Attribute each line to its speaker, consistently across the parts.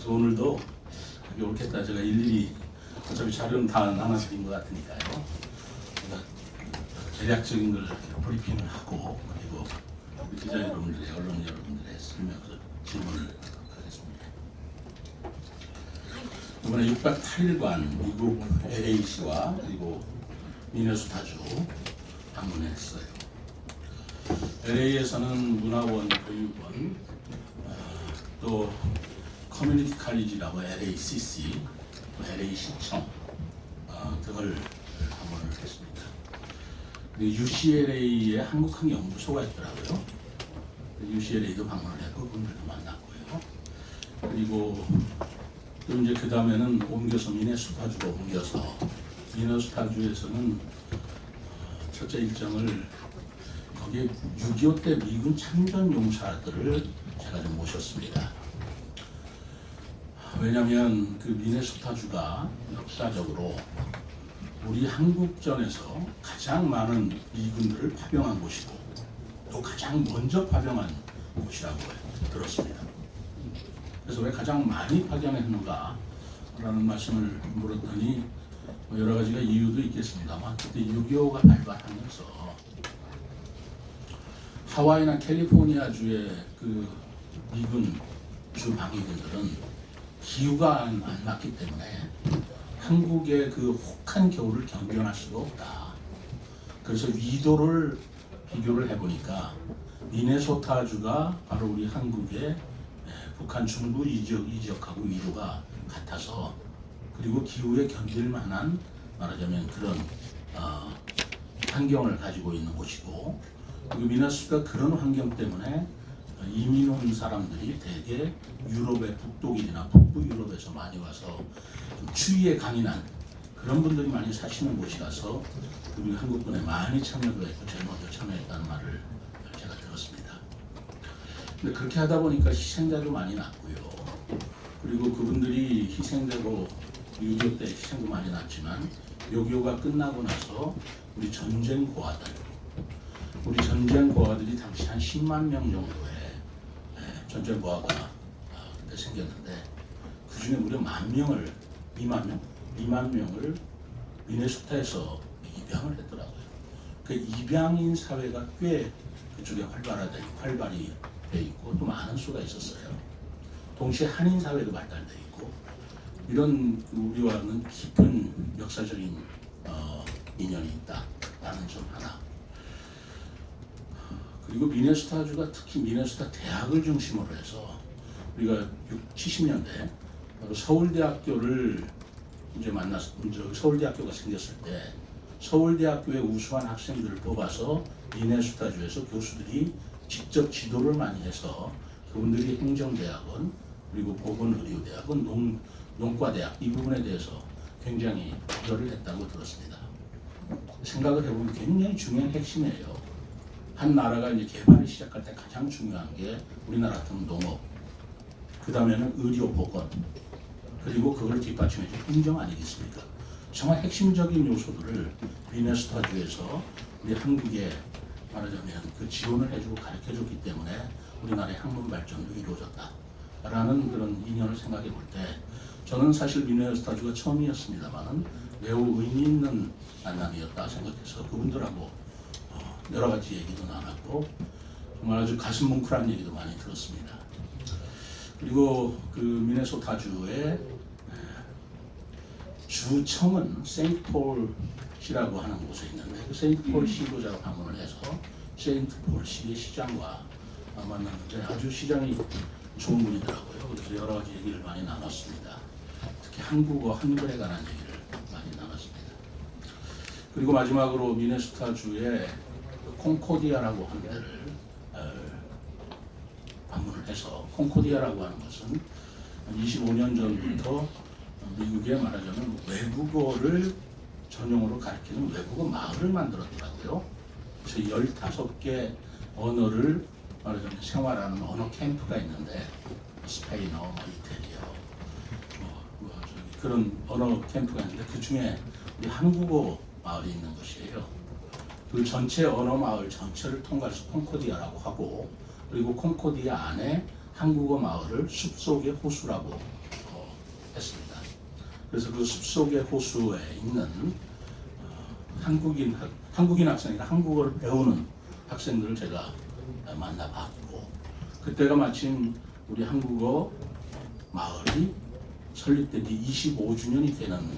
Speaker 1: 그래서 오늘도 여기 옳겠다 제가 일일이 어차피 자료는 다 나눠드린 것 같으니까요. 제가 대략적인 걸 이렇게 브리핑을 하고 그리고 기자 여러분들의 언론 여러분들의 설명을 질문을 하겠습니다. 이번에 6박 8일간 미국 LA시와 그리고 미네소타주 방문했어요. LA에서는 문화원, 교육원, 또 커뮤니티 칼리지라고 LACC, LA시청 등을 방문을 했습니다. UCLA에 한국학연구소가 있더라고요. UCLA도 방문을 했고 그분들도 만났고요. 그리고 또 이제 그 다음에는 옮겨서 미네소타주로 옮겨서 미네소타주에서는 첫째 일정을 거기에 6.25 때 미군 참전 용사들을 제가 좀 모셨습니다. 왜냐하면 그 미네소타주가 역사적으로 우리 한국전에서 가장 많은 미군들을 파병한 곳이고 또 가장 먼저 파병한 곳이라고 들었습니다. 그래서 왜 가장 많이 파병했는가 라는 말씀을 물었더니 여러 가지가 이유도 있겠습니다만 그때 6.25가 발발하면서 하와이나 캘리포니아주의 그 미군 주 방위군들은 기후가 안 맞기 때문에 한국의 그 혹한 겨울을 견뎌낼 수가 없다. 그래서 위도를 비교를 해보니까 미네소타주가 바로 우리 한국의 북한 중부 이적하고 위도가 같아서 그리고 기후에 견딜 만한 말하자면 그런 환경을 가지고 있는 곳이고 그리고 미네소타가 그런 환경 때문에 이민 온 사람들이 대개 유럽의 북독일이나 북부 유럽에서 많이 와서 좀 추위에 강인한 그런 분들이 많이 사시는 곳이라서 우리 한국분에 많이 참여도 했고 제가 먼저 참여했다는 말을 제가 들었습니다. 근데 그렇게 하다 보니까 희생자도 많이 났고요. 그리고 그분들이 희생되고 6.25 때 희생도 많이 났지만 6.25가 끝나고 나서 우리 전쟁 고아들이 당시 한 10만 명 정도의 전쟁 고아가 그때 생겼는데 그 중에 무려 2만 명을 미네소타에서 입양을 했더라고요. 그 입양인 사회가 꽤 그쪽에 활발히 돼 있고 또 많은 수가 있었어요. 동시에 한인 사회도 발달돼 있고 이런 우리와는 깊은 역사적인 인연이 있다라는 점 하나. 그리고 미네소타주가 특히 미네소타 대학을 중심으로 해서 우리가 70년대 서울대학교를 이제 서울대학교가 생겼을 때 서울대학교의 우수한 학생들을 뽑아서 미네소타주에서 교수들이 직접 지도를 많이 해서 그분들이 행정대학원 그리고 보건의료대학원, 농과대학 이 부분에 대해서 굉장히 기여를 했다고 들었습니다. 생각을 해보면 굉장히 중요한 핵심이에요. 한 나라가 이제 개발을 시작할 때 가장 중요한 게 우리나라 같은 농업, 그 다음에는 의료 보건, 그리고 그걸 뒷받침해줄 행정 아니겠습니까? 정말 핵심적인 요소들을 미네소타주에서 우리 한국에 말하자면 그 지원을 해주고 가르쳐줬기 때문에 우리나라의 학문 발전도 이루어졌다라는 그런 인연을 생각해 볼 때 저는 사실 미네소타주가 처음이었습니다만은 매우 의미 있는 만남이었다 생각해서 그분들하고 여러 가지 얘기도 나눴고 정말 아주 가슴 뭉클한 얘기도 많이 들었습니다. 그리고 그 미네소타주의 주청은 세인트폴시라고 하는 곳에 있는데 그 세인트폴 시도자로 방문을 해서 세인트폴 시의 시장과 만났는데 아주 시장이 좋은 분이더라고요. 그래서 여러 가지 얘기를 많이 나눴습니다. 특히 한국어 한글에 관한 얘기를 많이 나눴습니다. 그리고 마지막으로 미네소타주의 콩코디아라고 하는 데를 방문을 해서 콩코디아라고 하는 것은 25년 전부터 미국에 말하자면 외국어를 전용으로 가르치는 외국어 마을을 만들었더라고요. 그래서 15개 언어를 말하자면 생활하는 언어 캠프가 있는데 스페인어, 이태리어 그런 언어 캠프가 있는데 그 중에 우리 한국어 마을이 있는 것이에요. 그 전체 언어 마을 전체를 통과해서 콩코디아라고 하고 그리고 콩코디아 안에 한국어 마을을 숲속의 호수라고 했습니다. 그래서 그 숲속의 호수에 있는 한국인 학생이나 한국어를 배우는 학생들을 제가 만나봤고, 그때가 마침 우리 한국어 마을이 설립된 지 25주년이 되는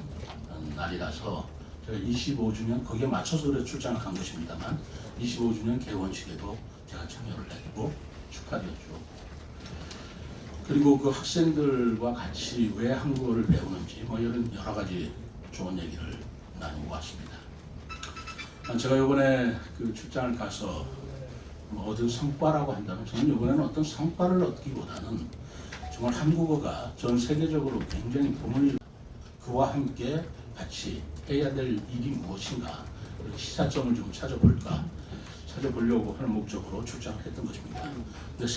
Speaker 1: 날이라서 제가 25주년 거기에 맞춰서 그래 출장을 간 것입니다만 25주년 개원식에도 제가 참여를 했고 축하드렸죠. 그리고 그 학생들과 같이 왜 한국어를 배우는지 뭐 이런 여러 가지 좋은 얘기를 나누고 왔습니다. 제가 이번에 그 출장을 가서 뭐 얻은 성과라고 한다면 저는 이번에는 어떤 성과를 얻기보다는 정말 한국어가 전 세계적으로 굉장히 붐을, 그와 함께 같이 해야 될 일이 무엇인가, 시사점을 좀 찾아보려고 하는 목적으로 출장을 했던 것입니다. 근데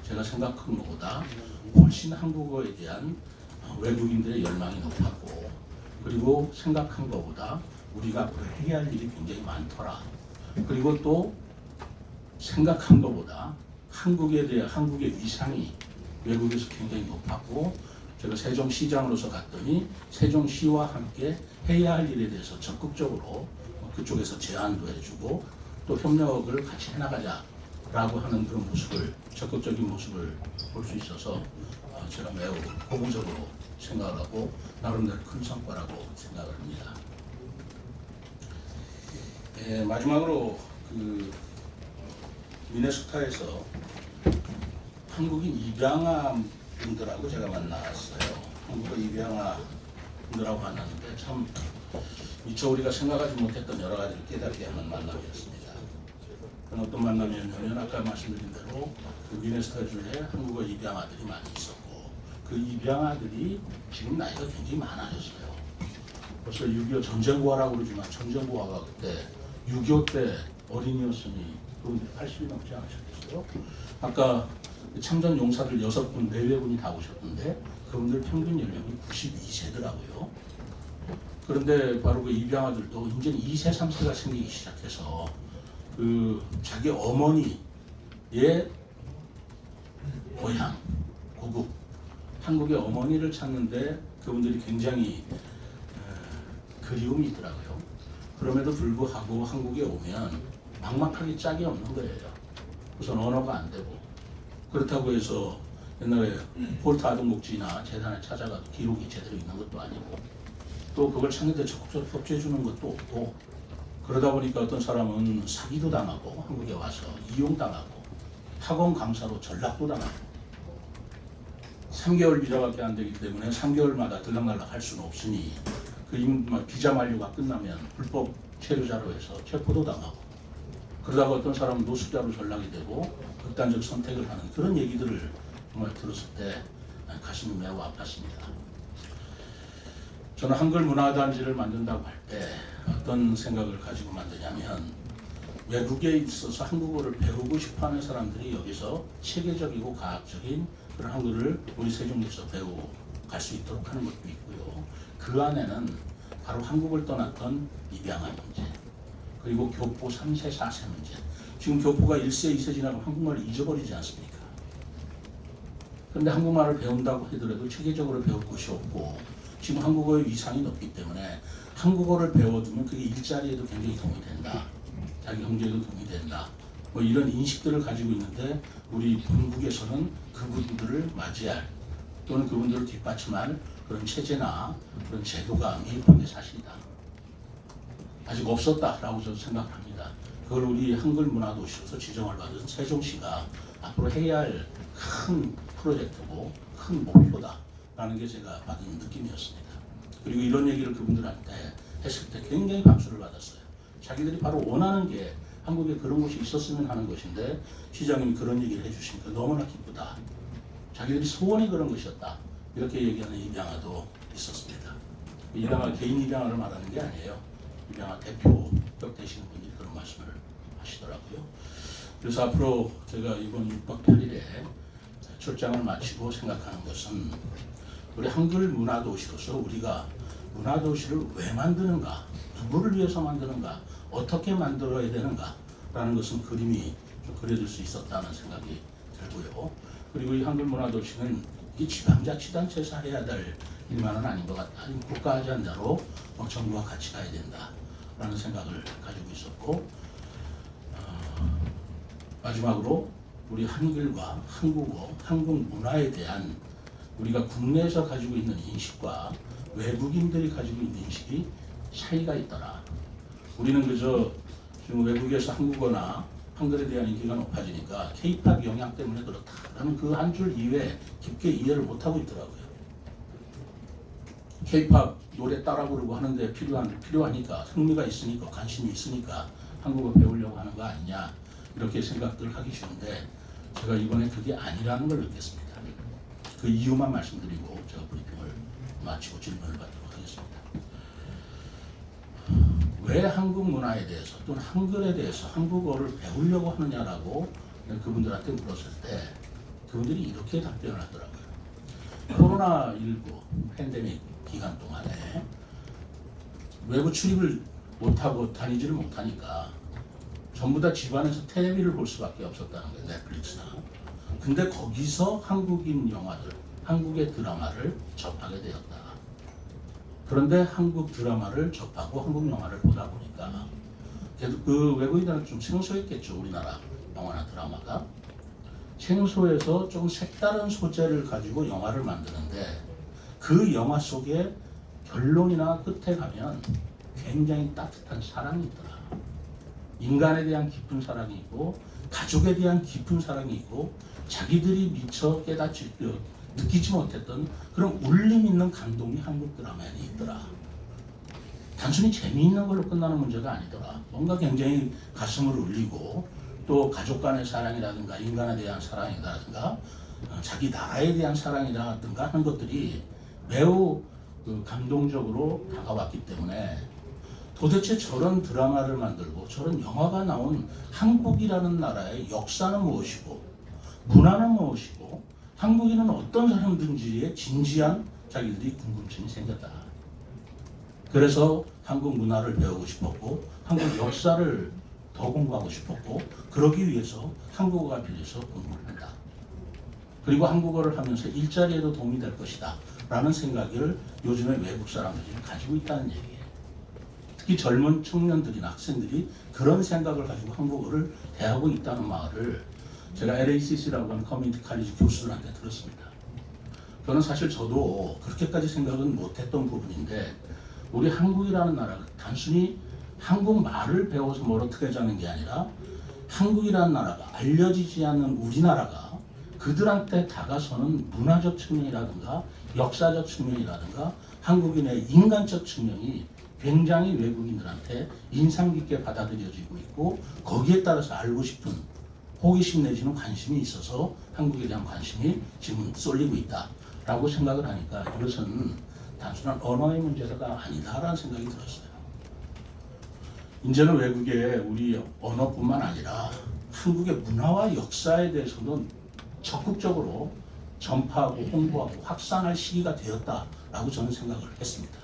Speaker 1: 제가 생각한 것보다 훨씬 한국어에 대한 외국인들의 열망이 높았고, 그리고 생각한 것보다 우리가 앞으로 해야 할 일이 굉장히 많더라. 그리고 또 생각한 것보다 한국에 대한 한국의 위상이 외국에서 굉장히 높았고, 제가 세종시장으로서 갔더니 세종시와 함께 해야 할 일에 대해서 적극적으로 그쪽에서 제안도 해주고 또 협력을 같이 해나가자라고 하는 그런 모습을, 적극적인 모습을 볼 수 있어서 제가 매우 고무적으로 생각을 하고 나름대로 큰 성과라고 생각을 합니다. 마지막으로 그 미네소타에서 한국인 입양아 분들하고 제가 만났어요. 한국어 입양아 분들하고 만났는데 참 미처 우리가 생각하지 못했던 여러 가지를 깨닫게 하는 만남이었습니다. 그런 어떤 만남이었냐면 아까 말씀드린 대로 그 미네소타주에 한국어 입양아들이 많이 있었고, 그 입양아들이 지금 나이가 굉장히 많아졌어요. 벌써 6.25 전쟁고아라고 그러지만 전쟁고아가 그때 6.25 때 어린이였으니 그분들이 80이 넘지 않으셨겠어요? 아까 참전 용사들 6분, 4분이 다 오셨는데 그분들 평균 연령이 92세더라고요. 그런데 바로 그 입양아들도 이제 2세, 3세가 생기기 시작해서 그 자기 어머니의 고향, 고국, 한국의 어머니를 찾는데 그분들이 굉장히 그리움이 있더라고요. 그럼에도 불구하고 한국에 오면 막막하게 짝이 없는 거예요. 우선 언어가 안 되고, 그렇다고 해서 옛날에 폴트 아동복지나 재단에 찾아가도 기록이 제대로 있는 것도 아니고, 또 그걸 찾는데 적극적으로 협조해 주는 것도 없고, 그러다 보니까 어떤 사람은 사기도 당하고 한국에 와서 이용당하고 학원 강사로 전락도 당하고, 3개월 비자밖에 안 되기 때문에 3개월마다 들락날락 할 수는 없으니 그 비자 만료가 끝나면 불법 체류자로 해서 체포도 당하고, 그러다가 어떤 사람은 노숙자로 전락이 되고 극단적 선택을 하는 그런 얘기들을 정말 들었을 때 가슴이 매우 아팠습니다. 저는 한글 문화단지를 만든다고 할 때 어떤 생각을 가지고 만드냐면, 외국에 있어서 한국어를 배우고 싶어하는 사람들이 여기서 체계적이고 과학적인 그런 한글을 우리 세종에서 배우고 갈 수 있도록 하는 것도 있고요. 그 안에는 바로 한국을 떠났던 입양아 문제, 그리고 교포 3세, 4세 문제. 지금 교포가 1세, 2세 지나면 한국말을 잊어버리지 않습니까? 그런데 한국말을 배운다고 하더라도 체계적으로 배울 곳이 없고, 지금 한국어의 위상이 높기 때문에 한국어를 배워두면 그게 일자리에도 굉장히 도움이 된다. 자기 경제에도 도움이 된다. 뭐 이런 인식들을 가지고 있는데 우리 본국에서는 그분들을 맞이할 또는 그분들을 뒷받침할 그런 체제나 그런 제도가 미흡한 게 사실이다. 아직 없었다라고 저는 생각합니다. 그걸 우리 한글 문화도시로서 지정을 받은 세종시가 앞으로 해야 할 큰 프로젝트고 큰 목표다라는 게 제가 받은 느낌이었습니다. 그리고 이런 얘기를 그분들한테 했을 때 굉장히 박수를 받았어요. 자기들이 바로 원하는 게 한국에 그런 곳이 있었으면 하는 것인데 시장님이 그런 얘기를 해주시니까 너무나 기쁘다. 자기들이 소원이 그런 것이었다. 이렇게 얘기하는 입양아도 있었습니다. 입양아, 개인 입양아를 말하는 게 아니에요. 입양아 대표격 되시는 분이 그런 말씀을 하시더라고요. 그래서 앞으로 제가 이번 6박 8일에 출장을 마치고 생각하는 것은, 우리 한글 문화도시로서 우리가 문화도시를 왜 만드는가, 누구를 위해서 만드는가, 어떻게 만들어야 되는가 라는 것은 그림이 좀 그려질 수 있었다는 생각이 들고요. 그리고 이 한글 문화도시는 이 지방자치단체에서 해야 될 일만은 아닌 것 같다. 국가 아젠다로 정부가 같이 가야 된다라는 생각을 가지고 있었고, 마지막으로 우리 한글과 한국어, 한국 문화에 대한 우리가 국내에서 가지고 있는 인식과 외국인들이 가지고 있는 인식이 차이가 있더라. 우리는 그저 지금 외국에서 한국어나 한글에 대한 인기가 높아지니까 K-팝 영향 때문에 그렇다라는 그 한 줄 이외에 깊게 이해를 못하고 있더라고요. K-팝 노래 따라 부르고 하는데 필요하니까, 흥미가 있으니까, 관심이 있으니까 한국어 배우려고 하는 거 아니냐, 이렇게 생각들을 하기 쉬운데, 제가 이번에 그게 아니라는 걸 느꼈습니다. 그 이유만 말씀드리고 제가 브리핑을 마치고 질문을 받도록 하겠습니다. 왜 한국 문화에 대해서 또는 한글에 대해서 한국어를 배우려고 하느냐라고 그분들한테 물었을 때 그분들이 이렇게 답변을 하더라고요. 코로나19 팬데믹 기간 동안에 외부 출입을 못하고 다니지를 못하니까 전부 다 집안에서 텔레비를 볼 수밖에 없었다는 거예요. 넷플릭스나. 근데 거기서 한국인 영화들, 한국의 드라마를 접하게 되었다. 그런데 한국 드라마를 접하고 한국 영화를 보다 보니까 그 외국인들은 좀 생소했겠죠. 우리나라 영화나 드라마가. 생소해서 좀 색다른 소재를 가지고 영화를 만드는데 그 영화 속에 결론이나 끝에 가면 굉장히 따뜻한 사랑이 있더라. 인간에 대한 깊은 사랑이 있고 가족에 대한 깊은 사랑이 있고 자기들이 미처 느끼지 못했던 그런 울림 있는 감동이 한국 드라마에 있더라. 단순히 재미있는 걸로 끝나는 문제가 아니더라. 뭔가 굉장히 가슴을 울리고 또 가족 간의 사랑이라든가 인간에 대한 사랑이라든가 자기 나라에 대한 사랑이라든가 하는 것들이 매우 감동적으로 다가왔기 때문에 도대체 저런 드라마를 만들고 저런 영화가 나온 한국이라는 나라의 역사는 무엇이고 문화는 무엇이고 한국인은 어떤 사람든지에 진지한 자기들이 궁금증이 생겼다. 그래서 한국 문화를 배우고 싶었고 한국 역사를 더 공부하고 싶었고 그러기 위해서 한국어가 필요해서 공부를 한다. 그리고 한국어를 하면서 일자리에도 도움이 될 것이다 라는 생각을 요즘에 외국 사람들이 가지고 있다는 얘기예요. 특히 젊은 청년들이나 학생들이 그런 생각을 가지고 한국어를 대하고 있다는 말을 제가 LACC라고 하는 커뮤니티 칼리지 교수들한테 들었습니다. 저는 사실 저도 그렇게까지 생각은 못했던 부분인데 우리 한국이라는 나라가 단순히 한국말을 배워서 뭘 어떻게 하자는 게 아니라 한국이라는 나라가 알려지지 않는 우리나라가 그들한테 다가서는 문화적 측면이라든가 역사적 측면이라든가 한국인의 인간적 측면이 굉장히 외국인들한테 인상 깊게 받아들여지고 있고 거기에 따라서 알고 싶은 호기심 내지는 관심이 있어서 한국에 대한 관심이 지금 쏠리고 있다라고 생각을 하니까 이것은 단순한 언어의 문제가 아니다라는 생각이 들었어요. 이제는 외국에 우리 언어뿐만 아니라 한국의 문화와 역사에 대해서도 적극적으로 전파하고 홍보하고 확산할 시기가 되었다라고 저는 생각을 했습니다.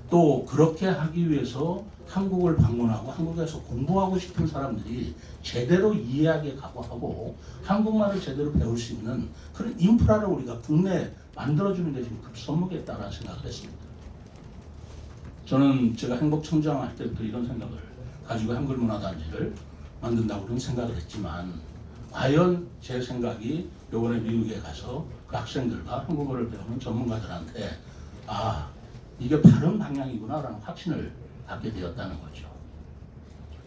Speaker 1: 또 그렇게 하기 위해서 한국을 방문하고 한국에서 공부하고 싶은 사람들이 제대로 이해하게 각오하고 한국말을 제대로 배울 수 있는 그런 인프라를 우리가 국내에 만들어주는 데 지금 급선무겠다라는 생각을 했습니다. 저는 제가 행복청정할 때부터 이런 생각을 가지고 한글문화단지를 만든다고 그런 생각을 했지만 과연 제 생각이 이번에 미국에 가서 그 학생들과 한국어를 배우는 전문가들한테 이게 바른 방향이구나라는 확신을 갖게 되었다는 거죠.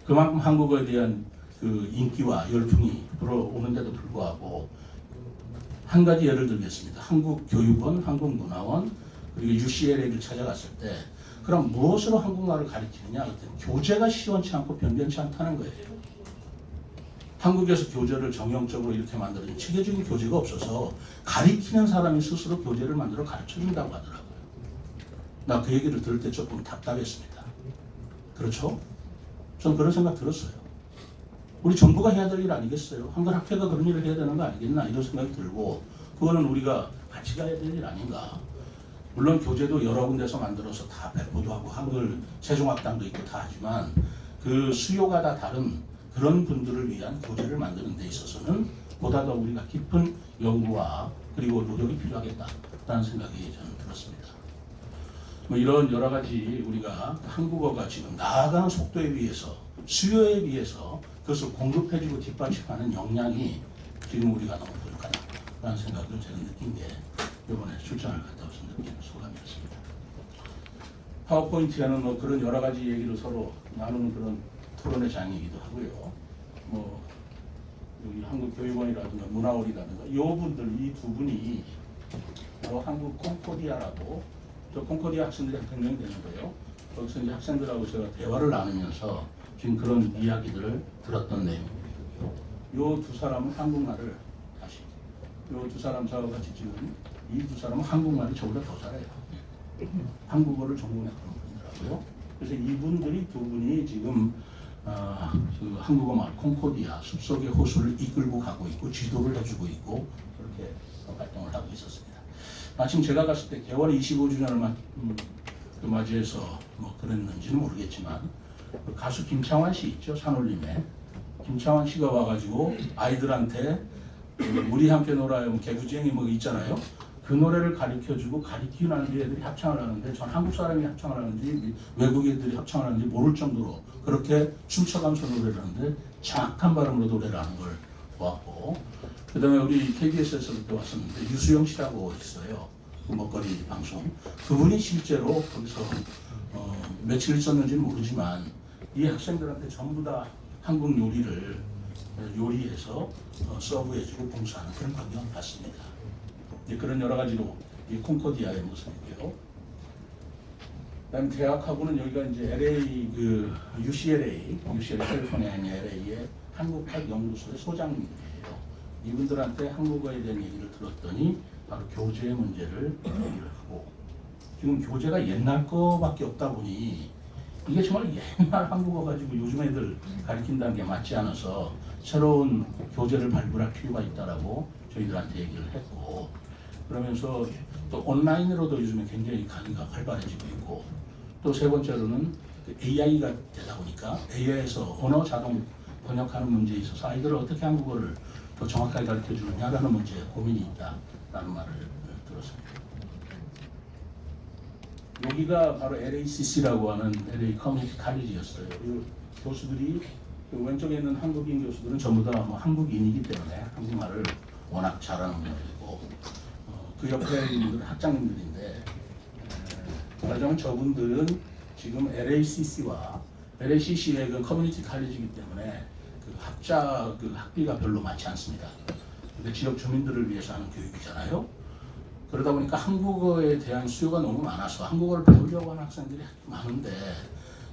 Speaker 1: 그만큼 한국어에 대한 그 인기와 열풍이 불어오는데도 불구하고 한 가지 예를 들겠습니다. 한국교육원, 한국문화원 그리고 UCLA를 찾아갔을 때 그럼 무엇으로 한국말을 가르치느냐 그랬더니 교재가 시원치 않고 변변치 않다는 거예요. 한국에서 교재를 정형적으로 이렇게 만들어진 체계적인 교재가 없어서 가르치는 사람이 스스로 교재를 만들어 가르쳐준다고 하더라고요. 나 그 얘기를 들을 때 조금 답답했습니다. 그렇죠? 전 그런 생각 들었어요. 우리 정부가 해야 될 일 아니겠어요? 한글학회가 그런 일을 해야 되는 거 아니겠나 이런 생각이 들고 그거는 우리가 같이 가야 될 일 아닌가. 물론 교재도 여러 군데서 만들어서 다 배포도 하고 한글 세종학당도 있고 다 하지만 그 수요가 다 다른 그런 분들을 위한 교재를 만드는 데 있어서는 보다 더 우리가 깊은 연구와 그리고 노력이 필요하겠다라는 생각이 저는 들었습니다. 뭐 이런 여러 가지 우리가 한국어가 지금 나아가는 속도에 비해서 수요에 비해서 그것을 공급해주고 뒷받침하는 역량이 지금 우리가 너무 부족하다라는 생각을 제가 느낀 게 이번에 출장을 갔다 와서 느끼는 소감이었습니다. 파워포인트에는 뭐 그런 여러 가지 얘기를 서로 나누는 그런 토론의 장이기도 하고요. 뭐 여기 한국교육원이라든가 문화원이라든가 이 분들 이 두 분이 바로 한국 콩코디아라고 저 콩코디아 학생들이 한 100명이 되는데요. 거기서 이제 학생들하고 제가 대화를 나누면서 지금 그런 이야기들을 들었던 내용입니다. 이 두 사람은 한국말을 다시 이 두 사람 저하고 같이 지금 이 두 사람은 한국말이 저보다 더 잘해요. 한국어를 전공했던 분이더라고요. 그래서 이분들이 두 분이 지금 그 한국어말 콩코디아 숲속의 호수를 이끌고 가고 있고 지도를 해주고 있고 그렇게 활동을 하고 있었습니다. 마침 제가 갔을 때 개월 25주년을 맞이해서 뭐 그랬는지는 모르겠지만 그 가수 김창완 씨 있죠, 산울림에 김창완 씨가 와가지고 아이들한테 우리 함께 놀아요 뭐 개구쟁이 뭐 있잖아요. 그 노래를 가르쳐주고 가르치고 난 뒤에 애들이 합창을 하는데 전 한국 사람이 합창을 하는지 외국 애들이 합창을 하는지 모를 정도로 그렇게 춤춰가면서 노래를 하는데 정확한 발음으로 노래를 하는 걸 보았고, 그 다음에 우리 KBS에서 그때 왔었는데 유수영 씨라고 있어요. 그 먹거리 방송. 그분이 실제로 거기서 며칠 있었는지는 모르지만 이 학생들한테 전부 다 한국 요리를 요리해서 서브해주고 봉사하는 그런 광경을 봤습니다. 그런 여러 가지로 이 콩코디아의 모습이고요. 그다음 대학하고는 여기가 이제 LA 그 UCLA 캘리포니아 LA의 한국학 연구소의 소장님이에요. 이분들한테 한국어에 대한 얘기를 들었더니 바로 교재 문제를 얘기를 하고, 지금 교재가 옛날 거밖에 없다 보니 이게 정말 옛날 한국어 가지고 요즘 애들 가르친다는 게 맞지 않아서 새로운 교재를 발굴할 필요가 있다라고 저희들한테 얘기를 했고, 그러면서 또 온라인으로도 요즘에 굉장히 강의가 활발해지고 있고, 또 세 번째로는 AI가 되다 보니까 AI에서 언어 자동 번역하는 문제에 있어서 아이들을 어떻게 한국어를 더 정확하게 가르쳐 주느냐라는 문제에 고민이 있다라는 말을 들었습니다. 여기가 바로 LACC라고 하는 LA 커뮤니티 칼리지였어요. 이 교수들이 그 왼쪽에 있는 한국인 교수들은 전부 다 뭐 한국인이기 때문에 한국말을 워낙 잘하는 분들이고, 그 옆에 있는 분들은 학장님들인데, 말하자면 저분들은 지금 LACC와 LACC의 그 커뮤니티 칼리지이기 때문에 그 학비가 별로 많지 않습니다. 근데 지역 주민들을 위해서 하는 교육이잖아요. 그러다 보니까 한국어에 대한 수요가 너무 많아서 한국어를 배우려고 하는 학생들이 많은데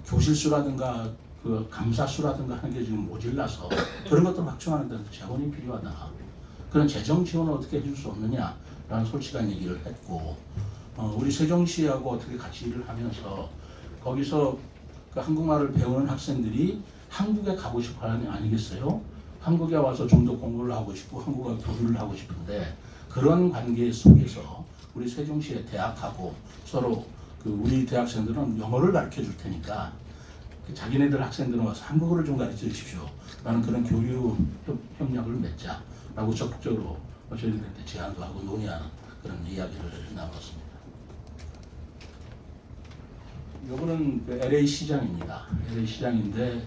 Speaker 1: 교실 수라든가 그 강사 수라든가 하는 게 지금 모질라서 그런 것들을 확충하는 데도 재원이 필요하다. 그런 재정 지원을 어떻게 해줄 수 없느냐라는 솔직한 얘기를 했고, 우리 세종시하고 어떻게 같이 일을 하면서 거기서 그 한국말을 배우는 학생들이 한국에 가고 싶어 하는 게 아니겠어요? 한국에 와서 좀 더 공부를 하고 싶고 한국어 교류를 하고 싶은데, 그런 관계 속에서 우리 세종시의 대학하고 서로 그 우리 대학생들은 영어를 가르쳐 줄 테니까 자기네들 학생들은 와서 한국어를 좀 가르쳐 주십시오 라는 그런 교류 협력을 맺자라고 적극적으로 저희들한테 제안도 하고 논의하는 그런 이야기를 나눴습니다. 이거는 그 LA 시장입니다. LA 시장인데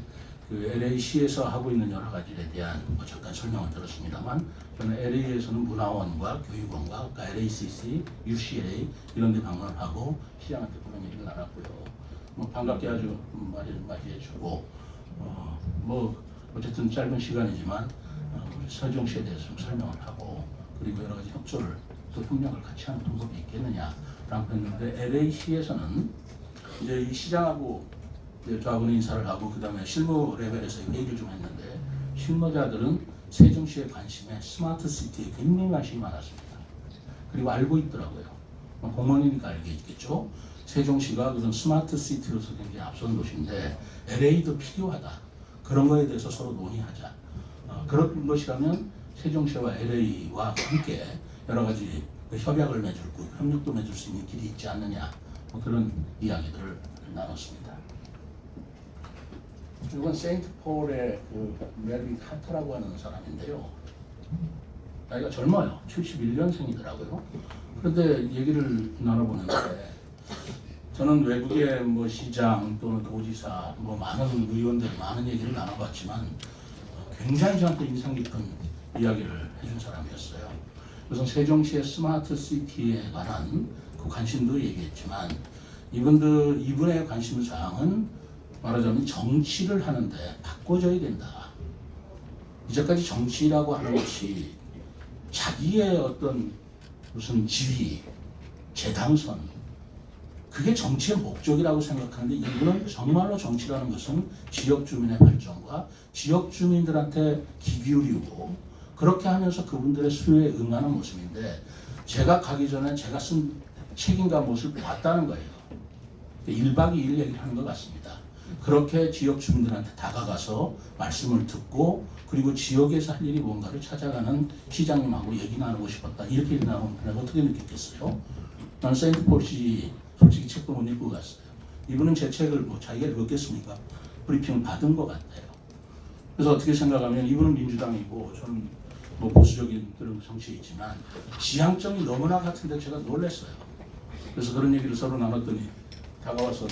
Speaker 1: 그 LA시에서 하고 있는 여러 가지에 대한 잠깐 설명을 들었습니다만, 저는 LA에서는 문화원과 교육원과 LACC, UCLA 이런 데 방문을 하고 시장한테 그런 얘기를 나눴고요. 뭐 반갑게 아주 맞이해주고, 뭐 어쨌든 짧은 시간이지만 우리 세종시에 대해서 좀 설명을 하고, 그리고 여러 가지 협조를 또 협력을 같이 하는 방법이 있겠느냐라고 했는데, LA시에서는 이제 이 시장하고 저하고는 인사를 하고 그 다음에 실무 레벨에서 회의를 좀 했는데, 실무자들은 세종시의 관심에 스마트 시티에 굉장히 관심이 많았습니다. 그리고 알고 있더라고요. 공무원이니까 알겠죠. 세종시가 그런 스마트 시티로서 굉장히 앞선 도시인데 LA도 필요하다. 그런 거에 대해서 서로 논의하자. 그런 것이라면 세종시와 LA와 함께 여러 가지 협약을 맺을 거, 협력도 맺을 수 있는 길이 있지 않느냐. 뭐 그런 이야기들을 나눴습니다. 이건 세인트 폴의 그 메리 카터라고 하는 사람인데요. 나이가 젊어요. 71년생이더라고요. 그런데 얘기를 나눠보는데 저는 외국의 뭐 시장 또는 도지사 뭐 많은 의원들 많은 얘기를 나눠봤지만 굉장히 저한테 인상 깊은 이야기를 해준 사람이었어요. 그래서 세종시의 스마트 시티에 관한 그 관심도 얘기했지만 이분의 관심 사항은 말하자면 정치를 하는데 바꿔줘야 된다. 이제까지 정치라고 하는 것이 자기의 어떤 무슨 지위, 재당선, 그게 정치의 목적이라고 생각하는데 이분은 정말로 정치라는 것은 지역 주민의 발전과 지역 주민들한테 귀 기울이고 그렇게 하면서 그분들의 수요에 응하는 모습인데 제가 가기 전에 제가 쓴 책임과 모습을 봤다는 거예요. 1박 2일 얘기를 하는 것 같습니다. 그렇게 지역 주민들한테 다가가서 말씀을 듣고 그리고 지역에서 할 일이 뭔가를 찾아가는 시장님하고 얘기 나누고 싶었다. 이렇게 얘기 나누면 내가 어떻게 느꼈겠어요? 나는 세인트폴시 솔직히 책도 못 읽고 갔어요. 이분은 제 책을 뭐 자기가 읽었겠습니까? 브리핑을 받은 것 같아요. 그래서 어떻게 생각하면 이분은 민주당이고 저는 뭐 보수적인 그런 정치이지만 지향점이 너무나 같은데 제가 놀랐어요. 그래서 그런 얘기를 서로 나눴더니 다가와서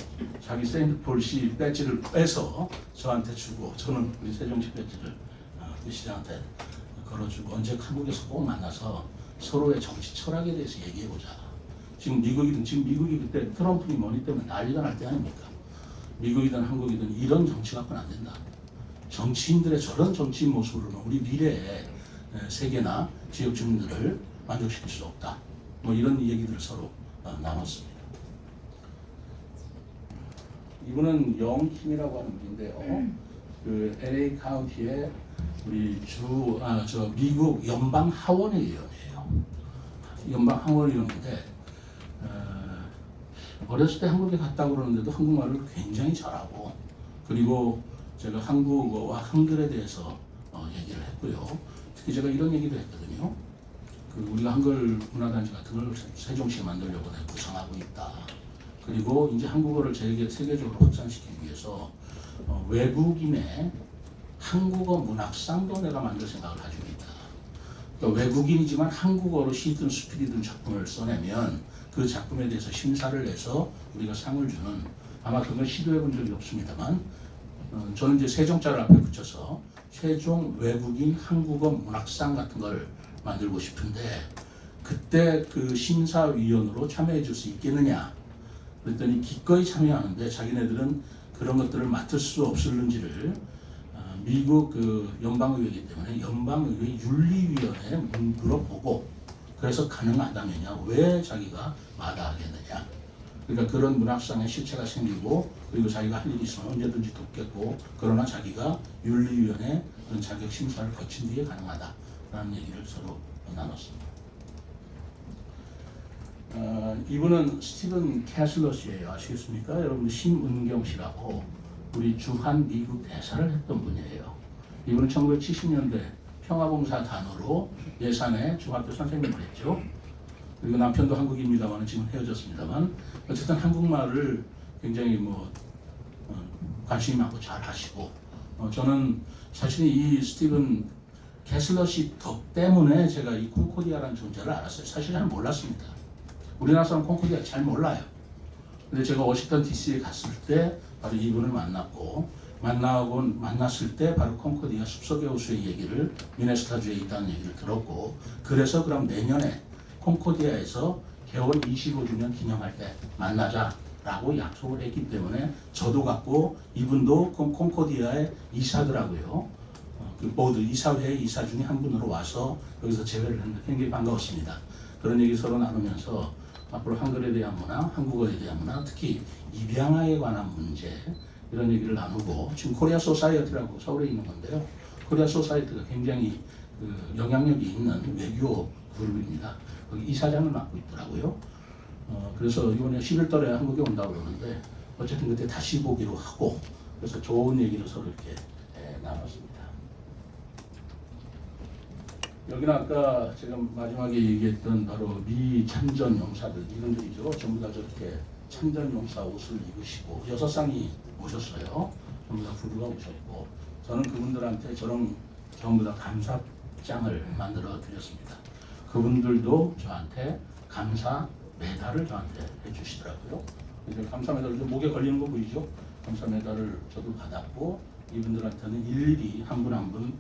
Speaker 1: 자기 세인트폴시 배지를 빼서 저한테 주고 저는 우리 세종시 배지를 그 시장한테 걸어주고 언제 한국에서 꼭 만나서 서로의 정치 철학에 대해서 얘기해보자. 지금 미국이 그때 트럼프니 뭐니 때문에 난리가 날 때 아닙니까? 미국이든 한국이든 이런 정치 갖고는 안 된다. 정치인들의 저런 정치인 모습으로는 우리 미래의 세계나 지역 주민들을 만족시킬 수 없다. 뭐 이런 얘기들을 서로 나눴습니다. 이분은 영킴이라고 하는 분인데요. 그 LA 카운티의 우리 미국 연방 하원의원이에요. 연방 하원의원인데 어렸을 때 한국에 갔다고 그러는데도 한국말을 굉장히 잘하고 그리고 제가 한국어와 한글에 대해서 얘기를 했고요. 특히 제가 이런 얘기도 했거든요. 그 우리가 한글 문화단체 같은 걸 세종시에 만들려고 구상하고 있다. 그리고 이제 한국어를 세계적으로 확산시키기 위해서 외국인의 한국어 문학상도 내가 만들 생각을 가지고 있다. 그러니까 외국인이지만 한국어로 시든 수필이든 작품을 써내면 그 작품에 대해서 심사를 해서 우리가 상을 주는 아마 그걸 시도해 본 적이 없습니다만 저는 이제 세종자를 앞에 붙여서 세종 외국인 한국어 문학상 같은 걸 만들고 싶은데 그때 그 심사위원으로 참여해 줄 수 있겠느냐 그랬더니 기꺼이 참여하는데 자기네들은 그런 것들을 맡을 수 없을는지를 미국 그 연방의회이기 때문에 연방의회 윤리위원회에 물어보고 그래서 가능하다면야 왜 자기가 마다하겠느냐. 그러니까 그런 문학상의 실체가 생기고 그리고 자기가 할 일이 있으면 언제든지 돕겠고 그러나 자기가 윤리위원회 그런 자격 심사를 거친 뒤에 가능하다라는 얘기를 서로 나눴습니다. 이분은 스티븐 캐슬러 씨예요. 아시겠습니까? 여러분 심은경 씨라고 우리 주한 미국 대사를 했던 분이에요. 이분은 1970년대 평화봉사단으로 예산에 중학교 선생님을 했죠. 그리고 남편도 한국인입니다만 지금 헤어졌습니다만 어쨌든 한국말을 굉장히 관심이 많고 잘 하시고 저는 사실 이 스티븐 캐슬러 씨 덕 때문에 제가 이 콩코디아라는 존재를 알았어요. 사실 잘 몰랐습니다. 우리나라 사람 콩코디아 잘 몰라요. 근데 제가 워싱턴 DC에 갔을 때 바로 이분을 만났을 때 바로 콩코디아 숲속의 호수의 얘기를 미네소타주에 있다는 얘기를 들었고 그래서 그럼 내년에 콩코디아에서 개원 25주년 기념할 때 만나자라고 약속을 했기 때문에 저도 갔고 이분도 콩코디아의 이사더라고요. 그 보드 이사회 이사 중에 한 분으로 와서 여기서 재회를 했는데 굉장히 반가웠습니다. 그런 얘기 서로 나누면서 앞으로 한글에 대한 문화, 한국어에 대한 문화, 특히 입양아에 관한 문제 이런 얘기를 나누고 지금 코리아 소사이어티라고 서울에 있는 건데요. 코리아 소사이어티가 굉장히 그 영향력이 있는 외교 그룹입니다. 거기 이사장을 맡고 있더라고요. 그래서 이번에 11월달에 한국에 온다고 그러는데 어쨌든 그때 다시 보기로 하고 그래서 좋은 얘기를 서로 이렇게 나눴습니다. 여기는 아까 제가 마지막에 얘기했던 바로 미 참전 용사들 이분들이죠. 전부 다 저렇게 참전 용사 옷을 입으시고 6쌍이 오셨어요. 전부 다 부부가 오셨고 저는 그분들한테 저런 전부 다 감사 장을 만들어 드렸습니다. 그분들도 저한테 감사 메달을 저한테 해주시더라고요. 이제 감사 메달을 좀 목에 걸리는 거 보이죠? 감사 메달을 저도 받았고 이분들한테는 일일이 한 분 한 분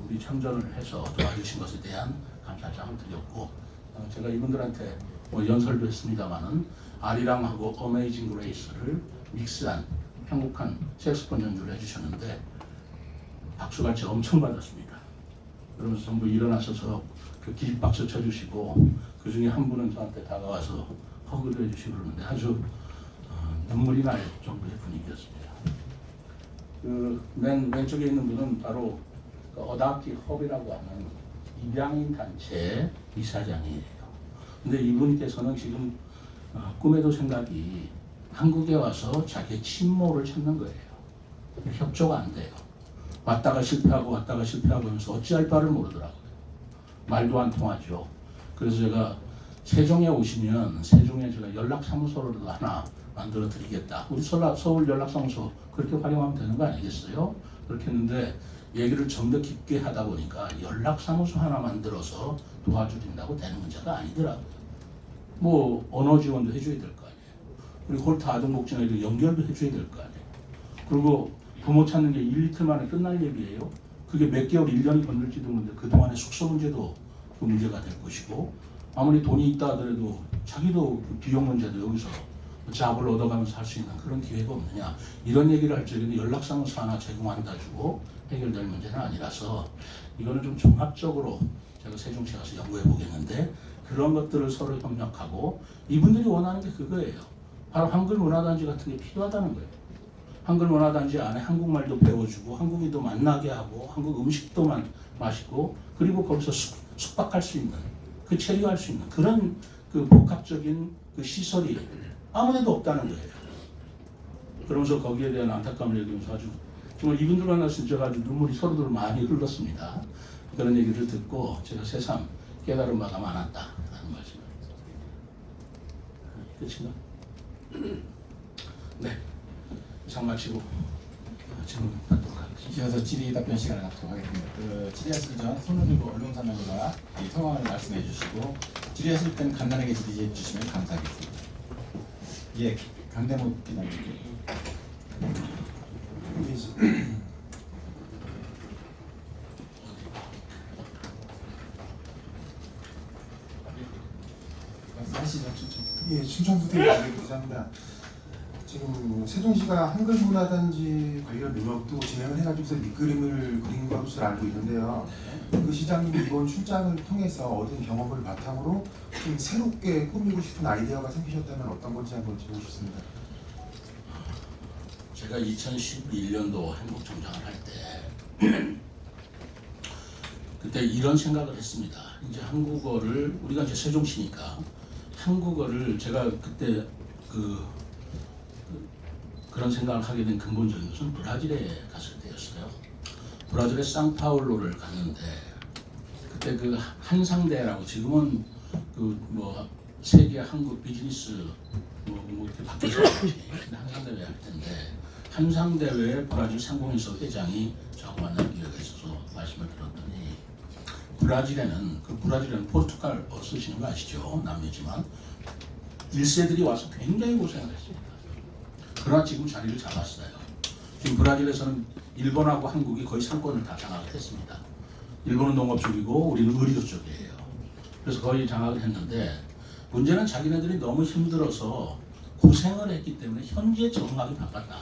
Speaker 1: 우리 참전을 해서 도와주신 것에 대한 감사장을 드렸고 제가 이분들한테 연설도 했습니다마는 아리랑하고 어메이징 그레이스를 믹스한 행복한 색소폰 연주를 해주셨는데 박수같이 엄청 받았습니다. 그러면서 전부 일어나셔서 그 기립박수 쳐주시고 그 중에 한 분은 저한테 다가와서 허그도 해주시고 그러는데 아주 눈물이 날 정도의 분위기였습니다. 그 맨 왼쪽에 있는 분은 바로 그 어답티 헙이라고 하는 입양인 단체 이사장이에요. 근데 이분께서는 지금 꿈에도 생각이 한국에 와서 자기의 친모를 찾는 거예요. 협조가 안 돼요. 왔다가 실패하고 하면서 어찌할 바를 모르더라고요. 말도 안 통하죠. 그래서 제가 세종에 오시면 세종에 제가 연락사무소를 하나 만들어 드리겠다. 우리 서울 연락사무소 그렇게 활용하면 되는 거 아니겠어요? 그렇게 했는데 얘기를 좀 더 깊게 하다 보니까 연락사무소 하나 만들어서 도와주린다고 되는 문제가 아니더라고요. 뭐 언어 지원도 해줘야 될 거 아니에요. 그리고 홀타 아동복지나 연결도 해줘야 될 거 아니에요. 그리고 부모 찾는 게 1, 이틀 만에 끝날 얘기예요. 그게 몇 개월, 1년이 건들지도 모르는데 그동안의 숙소 문제도 그 문제가 될 것이고 아무리 돈이 있다 하더라도 자기도 그 비용 문제도 여기서 잡을 얻어가면서 할 수 있는 그런 기회가 없느냐 이런 얘기를 할 적에는 연락사무소 하나 제공한다 주고 해결될 문제는 아니라서 이거는 좀 종합적으로 제가 세종시 가서 연구해 보겠는데 그런 것들을 서로 협력하고 이분들이 원하는 게 그거예요. 바로 한글 문화단지 같은 게 필요하다는 거예요. 한글 문화단지 안에 한국말도 배워주고 한국인도 만나게 하고 한국 음식도 맛있고 그리고 거기서 숙박할 수 있는 그 체류할 수 있는 그런 그 복합적인 그 시설이 아무데도 없다는 거예요. 그러면서 거기에 대한 안타까움을 얘기하면서 아주 정말 이분들 만났을 때 제가 아주 눈물이 서로들 많이 흘렀습니다. 그런 얘기를 듣고 제가 새삼 깨달은 바가 많았다라는 말씀을. 끝인가? 네. 이상 마치고 질문 받도록 하겠습니다.
Speaker 2: 이어서 질의 답변 시간을 갖도록 하겠습니다. 질의하시기 전 손을 들고 언론사명과 이 성함을 말씀해 주시고 질의하실 때는 간단하게 질의해 주시면 감사하겠습니다. 예, 강대모 기자님께.
Speaker 1: 하시죠, 춘천.
Speaker 3: 예, 춘천부대 기자입니다. 지금 세종시가 한글 문화단지 관련 노력도 진행을 해가지고서 밑그림을 그린 것으로 알고 있는데요. 그 시장님이 이번 출장을 통해서 얻은 경험을 바탕으로 좀 새롭게 꾸미고 싶은 아이디어가 생기셨다면 어떤 건지 한번 듣고 싶습니다.
Speaker 1: 제가 2011년도 행복청장을 할 때 그때 이런 생각을 했습니다. 이제 한국어를 우리가 이제 세종시니까 한국어를 제가 그때 그런 생각을 하게 된 근본적인 것은 브라질에 갔을 때였어요. 브라질의 상파울로를 갔는데 그때 그 한상대라고 지금은 그 뭐 세계 한국 비즈니스 뭐 이렇게 바뀌어서 한상대회 할 텐데 한상대회에 브라질 상공인석 회장이 저하고 만날 기회가 있어서 말씀을 들었더니 브라질에는 포르투갈어 쓰시는 거 아시죠? 남미지만 1세들이 와서 굉장히 고생을 했습니다. 그러나 지금 자리를 잡았어요. 지금 브라질에서는 일본하고 한국이 거의 상권을 다 장악을 했습니다. 일본은 농업 쪽이고 우리는 의료 쪽이에요. 그래서 거의 장악을 했는데 문제는 자기네들이 너무 힘들어서 고생을 했기 때문에 현지에 적응하기 바빴다.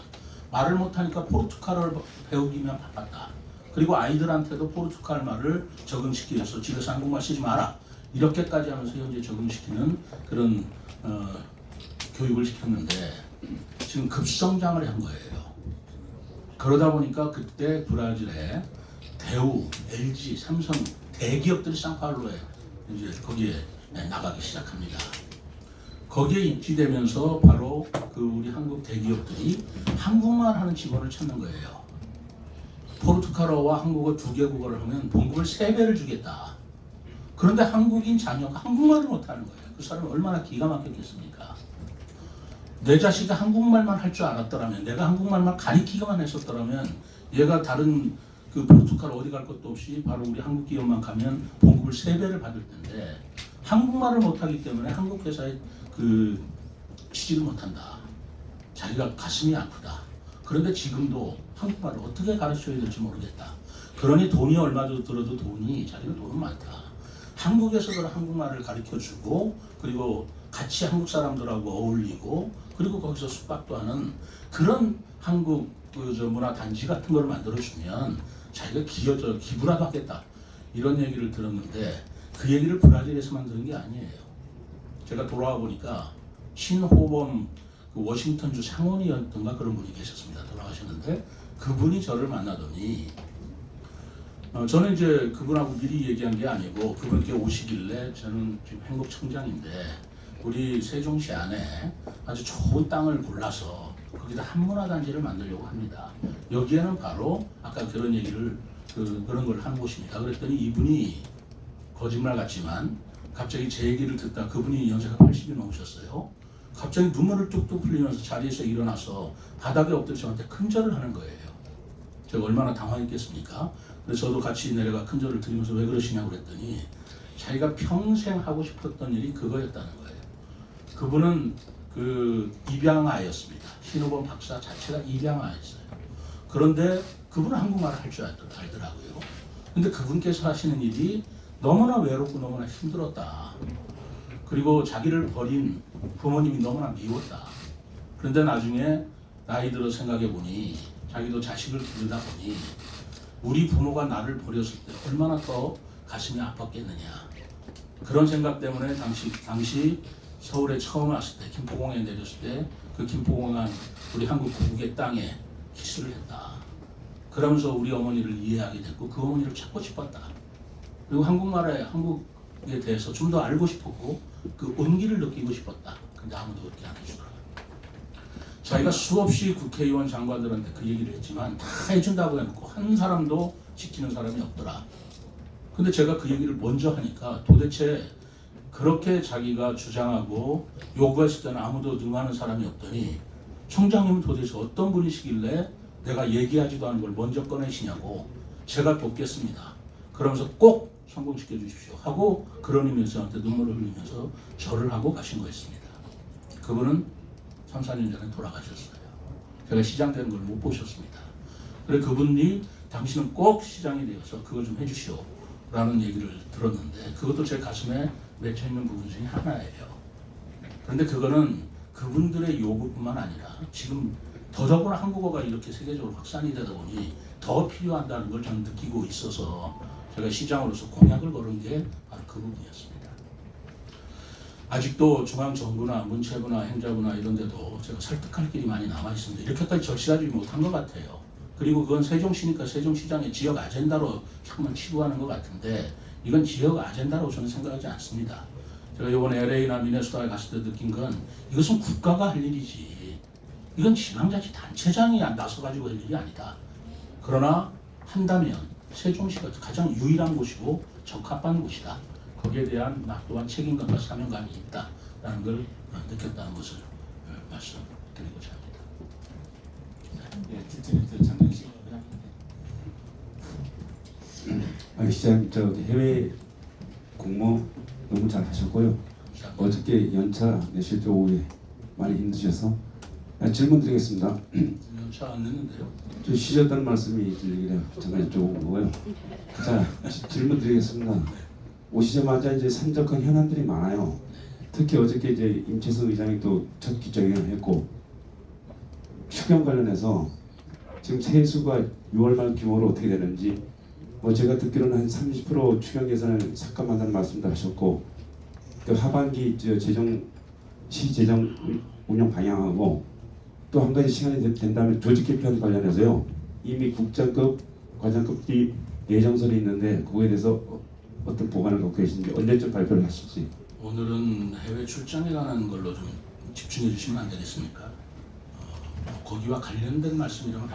Speaker 1: 말을 못하니까 포르투갈어를 배우기면 바빴다. 그리고 아이들한테도 포르투갈 말을 적응시키기 위해서 집에서 한국말 쓰지 마라. 이렇게까지 하면서 현지에 적응시키는 그런 교육을 시켰는데 지금 급성장을 한 거예요. 그러다 보니까 그때 브라질에 대우, LG, 삼성 대기업들이 상파울로에 이제 거기에 나가기 시작합니다. 거기에 입지되면서 바로 그 우리 한국 대기업들이 한국말 하는 직원을 찾는 거예요. 포르투갈어와 한국어 두 개 국어를 하면 봉급을 3배를 주겠다. 그런데 한국인 자녀가 한국말을 못하는 거예요. 그 사람은 얼마나 기가 막혔겠습니까? 내 자식이 한국말만 할 줄 알았더라면, 내가 한국말만 가리키기만 했었더라면 얘가 다른 그 포르투갈 어디 갈 것도 없이 바로 우리 한국 기업만 가면 봉급을 3배를 받을 텐데 한국말을 못하기 때문에 한국 회사에 그 취직을 못한다. 자기가 가슴이 아프다. 그런데 지금도 한국말을 어떻게 가르쳐야 될지 모르겠다. 그러니 돈이 얼마 들어도 자기는 돈은 많다. 한국에서 그런 한국말을 가르쳐주고 그리고 같이 한국 사람들하고 어울리고 그리고 거기서 숙박도 하는 그런 한국 저 문화 단지 같은 걸 만들어주면 자기가 기부라도 하겠다. 이런 얘기를 들었는데 그 얘기를 브라질에서만 들은 게 아니에요. 제가 돌아와 보니까 신호범 그 워싱턴주 상원이었던가 그런 분이 계셨습니다. 돌아가셨는데 그분이 저를 만나더니 저는 이제 그분하고 미리 얘기한 게 아니고 그분께 오시길래 저는 지금 행복청장인데 우리 세종시 안에 아주 좋은 땅을 골라서 거기다 한문화단지를 만들려고 합니다. 여기에는 바로 아까 그런 얘기를 그런 걸 하는 곳입니다. 그랬더니 이분이 거짓말 같지만 갑자기 제 얘기를 듣다 그분이 연세가 80이 넘으셨어요. 갑자기 눈물을 뚝뚝 흘리면서 자리에서 일어나서 바닥에 엎드려 저한테 큰절을 하는 거예요. 제가 얼마나 당황했겠습니까? 그래서 저도 같이 내려가 큰절을 드리면서 왜 그러시냐고 그랬더니 자기가 평생 하고 싶었던 일이 그거였다는 거예요. 그분은 그 입양아였습니다. 신호범 박사 자체가 입양아였어요. 그런데 그분은 한국말을 할 줄 알더라고요. 근데 그분께서 하시는 일이 너무나 외롭고 너무나 힘들었다. 그리고 자기를 버린 부모님이 너무나 미웠다. 그런데 나중에 나이 들어 생각해 보니 자기도 자식을 기르다 보니 우리 부모가 나를 버렸을 때 얼마나 더 가슴이 아팠겠느냐. 그런 생각 때문에 당시 서울에 처음 왔을 때 김포공항에 내렸을 때 그 김포공항 우리 한국 고국의 땅에 키스를 했다. 그러면서 우리 어머니를 이해하게 됐고 그 어머니를 찾고 싶었다. 그리고 한국에 대해서 좀 더 알고 싶었고 그 온기를 느끼고 싶었다. 근데 아무도 그렇게 안 해주더라고요. 자기가 수없이 국회의원 장관들한테 그 얘기를 했지만 다 해준다고 해놓고 한 사람도 지키는 사람이 없더라. 근데 제가 그 얘기를 먼저 하니까 도대체 그렇게 자기가 주장하고 요구했을 때는 아무도 응하는 사람이 없더니 총장님은 도대체 어떤 분이시길래 내가 얘기하지도 않은 걸 먼저 꺼내시냐고 제가 돕겠습니다. 그러면서 꼭 성공시켜 주십시오 하고 그런 의미에서 저한테 눈물을 흘리면서 절을 하고 가신 거였습니다. 그분은 3, 4년 전에 돌아가셨어요. 제가 시장 되는 걸 못 보셨습니다. 그래 그분이 당신은 꼭 시장이 되어서 그걸 좀 해주시오 라는 얘기를 들었는데 그것도 제 가슴에 맺혀 있는 부분 중에 하나예요. 그런데 그거는 그분들의 요구뿐만 아니라 지금 더더구나 한국어가 이렇게 세계적으로 확산이 되다 보니 더 필요한다는 걸 저는 느끼고 있어서 제가 시장으로서 공약을 걸은 게 바로 그 부분이었습니다. 아직도 중앙정부나 문체부나 행자부나 이런 데도 제가 설득할 길이 많이 남아 있습니다. 이렇게까지 절실하지 못한 것 같아요. 그리고 그건 세종시니까 세종시장의 지역 아젠다로 자꾸만 치부하는 것 같은데 이건 지역 아젠다라고 저는 생각하지 않습니다. 제가 이번에 LA나 미네소타에 갔을 때 느낀 건 이것은 국가가 할 일이지 이건 지방자치단체장이 나서가지고 할 일이 아니다. 그러나 한다면 세종시가 가장 유일한 곳이고 적합한 곳이다. 거기에 대한 또한 책임감과 사명감이 있다라는 걸 느꼈다는 것을 말씀드리고자 합니다.
Speaker 2: 예, 틸트리트 장정식
Speaker 4: 시장 해외 공모 너무 잘 하셨고요. 어저께 연차 내실 때 오후에 많이 힘드셔서 질문 드리겠습니다.
Speaker 1: 연차 안 냈는데요.
Speaker 4: 좀 쉬셨다는 말씀이 들리길래 잠깐 여쭤본 거고요. 자 질문 드리겠습니다. 오시자마자 이제 산적한 현안들이 많아요. 특히 어저께 이제 임채선 의장이 또 첫 기자회견을 했고 추경 관련해서 지금 세수가 6월 말 규모로 어떻게 되는지 제가 듣기로는 한 30% 추경 예산을 삭감한다는 말씀도 하셨고 그 하반기 시 재정 운영 방향하고 또 한 가지 시간이 된다면 조직 개편 관련해서요 이미 국장급 과장급이 예정설이 있는데 그거에 대해서 어떤 보관을 갖고 계신지 언제쯤 발표를 하실지.
Speaker 1: 오늘은 해외 출장에 관한 걸로 좀 집중해 주시면 안 되겠습니까? 거기와 관련된 말씀이라면